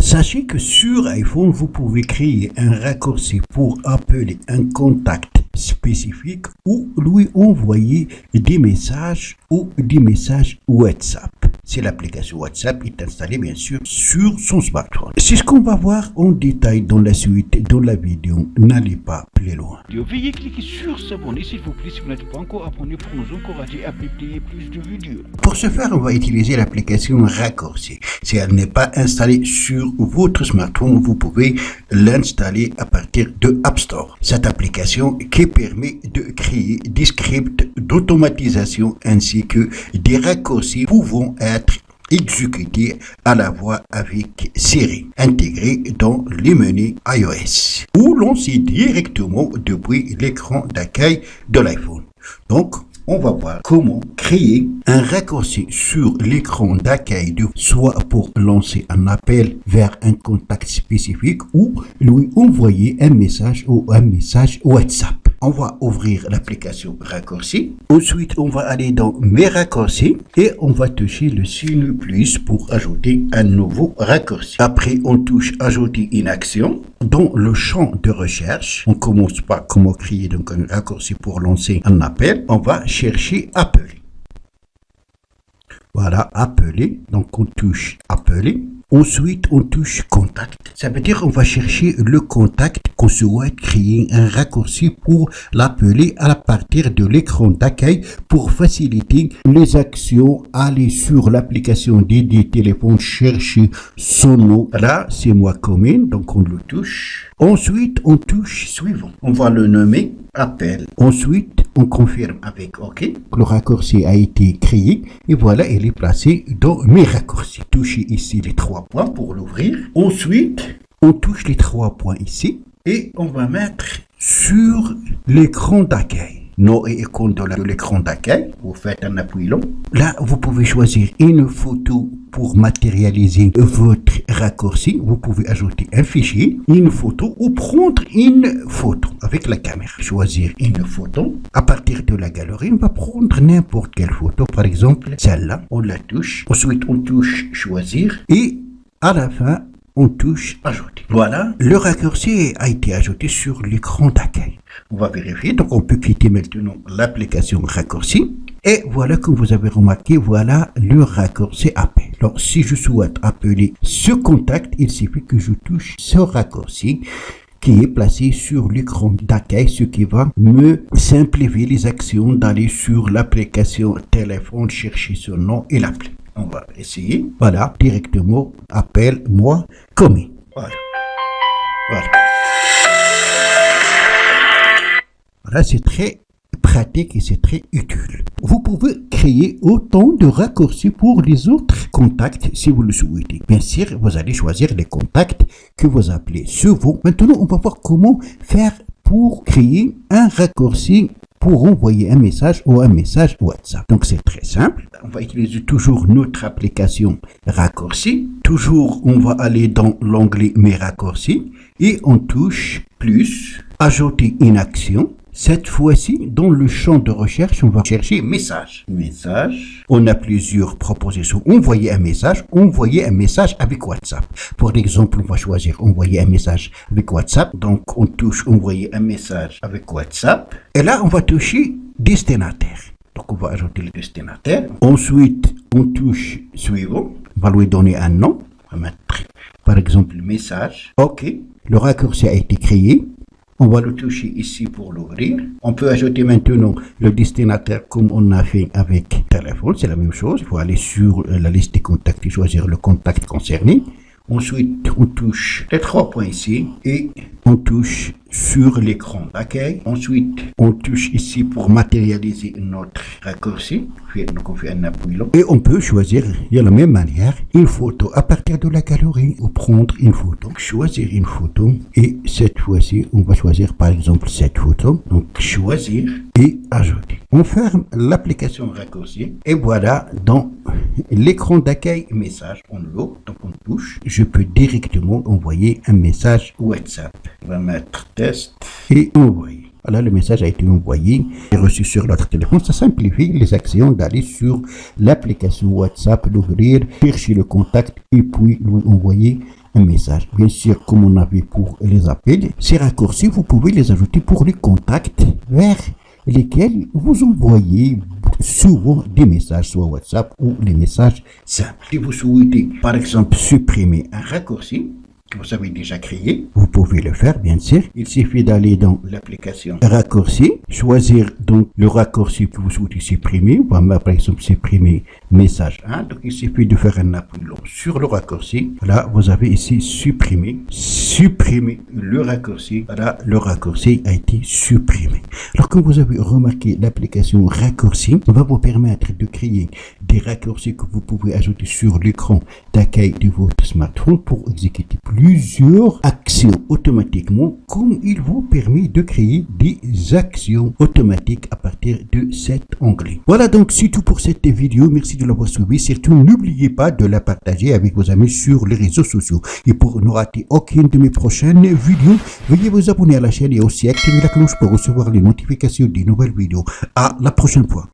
Sachez que sur iPhone, vous pouvez créer un raccourci pour appeler un contact spécifique ou lui envoyer des messages ou des messages WhatsApp. Si l'application WhatsApp est installée bien sûr sur son smartphone. C'est ce qu'on va voir en détail dans la suite de la vidéo. N'allez pas plus loin. Veuillez cliquer sur s'abonner s'il vous plaît si vous n'êtes pas encore abonné pour nous encourager à publier plus de vidéos. Pour ce faire, on va utiliser l'application Raccourci. Si elle n'est pas installée sur votre smartphone, vous pouvez l'installer à partir de App Store. Cette application qui permet de créer des scripts d'automatisation ainsi que des raccourcis pouvant être exécutés à la voix avec Siri, intégrés dans les menus iOS, ou lancés directement depuis l'écran d'accueil de l'iPhone. Donc, on va voir comment créer un raccourci sur l'écran d'accueil, soit pour lancer un appel vers un contact spécifique ou lui envoyer un message ou un message WhatsApp. On va ouvrir l'application Raccourci. Ensuite, on va aller dans Mes raccourcis et on va toucher le signe plus pour ajouter un nouveau raccourci. Après, on touche Ajouter une action. Dans le champ de recherche, on commence par comment créer donc un raccourci pour lancer un appel. On va chercher Appeler. Voilà, Appeler. Donc, on touche Appeler. Ensuite, on touche Contact. Ça veut dire qu'on va chercher le contact qu'on souhaite créer un raccourci pour l'appeler à partir de l'écran d'accueil pour faciliter les actions. Aller sur l'application des téléphones, chercher son nom. Là, c'est moi commune, donc on le touche. Ensuite, on touche Suivant. On va le nommer Appel. Ensuite, on confirme avec OK. Le raccourci a été créé et voilà, il est placé dans Mes raccourcis. Touchez ici les 3 points pour l'ouvrir. Ensuite, on touche les 3 points ici et on va mettre sur l'écran d'accueil. Nom et icône de l'écran d'accueil. Vous faites un appui long. Là, vous pouvez choisir une photo pour matérialiser votre raccourci. Vous pouvez ajouter un fichier, une photo ou prendre une photo avec la caméra. Choisir une photo. À partir de la galerie, on va prendre n'importe quelle photo. Par exemple, celle-là. On la touche. Ensuite, on touche Choisir. Et à la fin, on touche Ajouter. Voilà, le raccourci a été ajouté sur l'écran d'accueil. On va vérifier, donc on peut quitter maintenant l'application Raccourci. Et voilà, comme vous avez remarqué, voilà le raccourci appel. Alors, si je souhaite appeler ce contact, il suffit que je touche ce raccourci qui est placé sur l'écran d'accueil, ce qui va me simplifier les actions d'aller sur l'application téléphone, chercher son nom et l'appeler. On va essayer. Voilà, directement, appelle-moi commis. Voilà. Voilà. Voilà, c'est très pratique et c'est très utile. Vous pouvez créer autant de raccourcis pour les autres contacts si vous le souhaitez. Bien sûr, vous allez choisir les contacts que vous appelez souvent. Maintenant, on va voir comment faire pour créer un raccourci pour envoyer un message ou un message WhatsApp. Donc, c'est très simple. On va utiliser toujours notre application Raccourci. Toujours, on va aller dans l'onglet Mes raccourcis et on touche plus, Ajouter une action. Cette fois-ci, dans le champ de recherche, on va chercher message. Message. On a plusieurs propositions. Envoyer un message avec WhatsApp. Pour l'exemple, on va choisir envoyer un message avec WhatsApp. Donc, on touche envoyer un message avec WhatsApp. Et là, on va toucher destinataire. Donc, on va ajouter le destinataire. Ensuite, on touche suivant. On va lui donner un nom. On va mettre, par exemple, message. OK. Le raccourci a été créé. On va le toucher ici pour l'ouvrir. On peut ajouter maintenant le destinataire comme on a fait avec téléphone. C'est la même chose. Il faut aller sur la liste des contacts et choisir le contact concerné. Ensuite, on touche les 3 points ici et on touche sur l'écran d'accueil. Ensuite, on touche ici pour matérialiser notre raccourci. Donc, on fait un appui long. Et on peut choisir de la même manière une photo à partir de la galerie ou prendre une photo. Choisir une photo et cette fois-ci, on va choisir par exemple cette photo. Donc, choisir et ajouter. On ferme l'application Raccourci et voilà dans l'écran d'accueil message. On l'ouvre, donc on touche. Je peux directement envoyer un message WhatsApp. On va mettre test et envoyer. Voilà, le message a été envoyé et reçu sur notre téléphone. Ça simplifie les actions d'aller sur l'application WhatsApp, l'ouvrir, chercher le contact et puis lui envoyer un message. Bien sûr, comme on avait pour les appels, ces raccourcis, vous pouvez les ajouter pour les contacts vers lesquels vous envoyez souvent des messages sur WhatsApp ou les messages simples. Si vous souhaitez, par exemple, supprimer un raccourci que vous avez déjà créé, vous pouvez le faire, bien sûr. Il suffit d'aller dans l'application raccourci, choisir donc le raccourci que vous souhaitez supprimer. On va par exemple supprimer message 1. Donc il suffit de faire un appui long sur le raccourci. Là, vous avez ici supprimer le raccourci. Voilà, le raccourci a été supprimé. Alors comme vous avez remarqué, l'application raccourci va vous permettre de créer des raccourcis que vous pouvez ajouter sur l'écran d'accueil de votre smartphone pour exécuter plusieurs actions automatiquement, comme il vous permet de créer des actions automatiques à partir de cet onglet. Voilà, donc c'est tout pour cette vidéo. Merci de l'avoir suivi. Surtout, n'oubliez pas de la partager avec vos amis sur les réseaux sociaux. Et pour ne rater aucune de mes prochaines vidéos, veuillez vous abonner à la chaîne et aussi activer la cloche pour recevoir les notifications des nouvelles vidéos. À la prochaine fois.